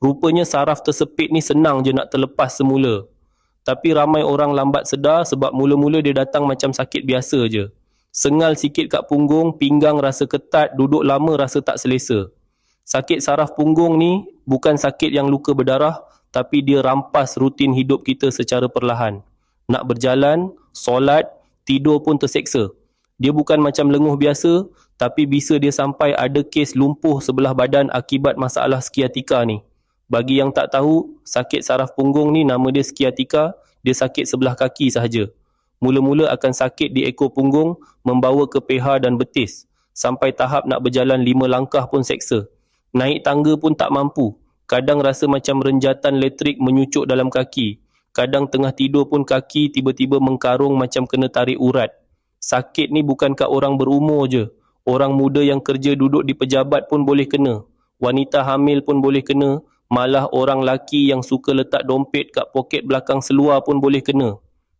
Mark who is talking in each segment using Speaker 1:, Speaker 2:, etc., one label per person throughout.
Speaker 1: Rupanya saraf tersepit ni senang je nak terlepas semula. Tapi ramai orang lambat sedar sebab mula-mula dia datang macam sakit biasa je. Sengal sikit kat punggung, pinggang rasa ketat, duduk lama rasa tak selesa. Sakit saraf punggung ni bukan sakit yang luka berdarah, tapi dia rampas rutin hidup kita secara perlahan. Nak berjalan, solat, tidur pun terseksa. Dia bukan macam lenguh biasa, tapi bisa dia sampai ada kes lumpuh sebelah badan akibat masalah skiatika ni. Bagi yang tak tahu, sakit saraf punggung ni nama dia skiatika, dia sakit sebelah kaki sahaja. Mula-mula akan sakit di ekor punggung, membawa ke peha dan betis. Sampai tahap nak berjalan 5 langkah pun seksa. Naik tangga pun tak mampu. Kadang rasa macam renjatan elektrik menyucuk dalam kaki. Kadang tengah tidur pun kaki tiba-tiba mengkarung macam kena tarik urat. Sakit ni bukan kat orang berumur je. Orang muda yang kerja duduk di pejabat pun boleh kena. Wanita hamil pun boleh kena. Malah orang laki yang suka letak dompet kat poket belakang seluar pun boleh kena.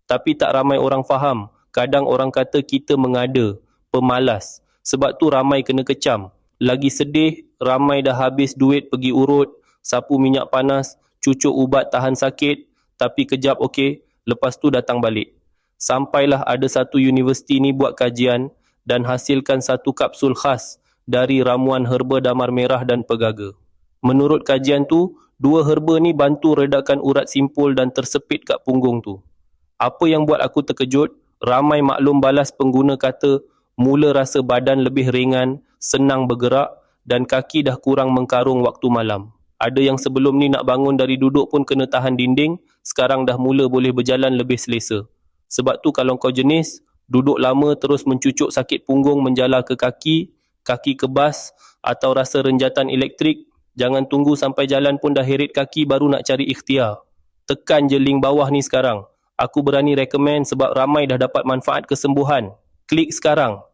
Speaker 1: Tapi tak ramai orang faham. Kadang orang kata kita mengada, pemalas. Sebab tu ramai kena kecam. Lagi sedih, ramai dah habis duit pergi urut, sapu minyak panas, cucuk ubat tahan sakit, tapi kejap okey, lepas tu datang balik. Sampailah ada satu universiti ni buat kajian dan hasilkan satu kapsul khas dari ramuan herba damar merah dan pegaga. Menurut kajian tu, 2 herba ni bantu redakan urat simpul dan tersepit kat punggung tu. Apa yang buat aku terkejut, ramai maklum balas pengguna kata mula rasa badan lebih ringan, senang bergerak dan kaki dah kurang mengkarung waktu malam. Ada yang sebelum ni nak bangun dari duduk pun kena tahan dinding, sekarang dah mula boleh berjalan lebih selesa. Sebab tu kalau kau jenis, duduk lama terus mencucuk sakit punggung menjala ke kaki, kaki kebas atau rasa renjatan elektrik, jangan tunggu sampai jalan pun dah heret kaki baru nak cari ikhtiar. Tekan je link bawah ni sekarang. Aku berani recommend sebab ramai dah dapat manfaat kesembuhan. Klik sekarang.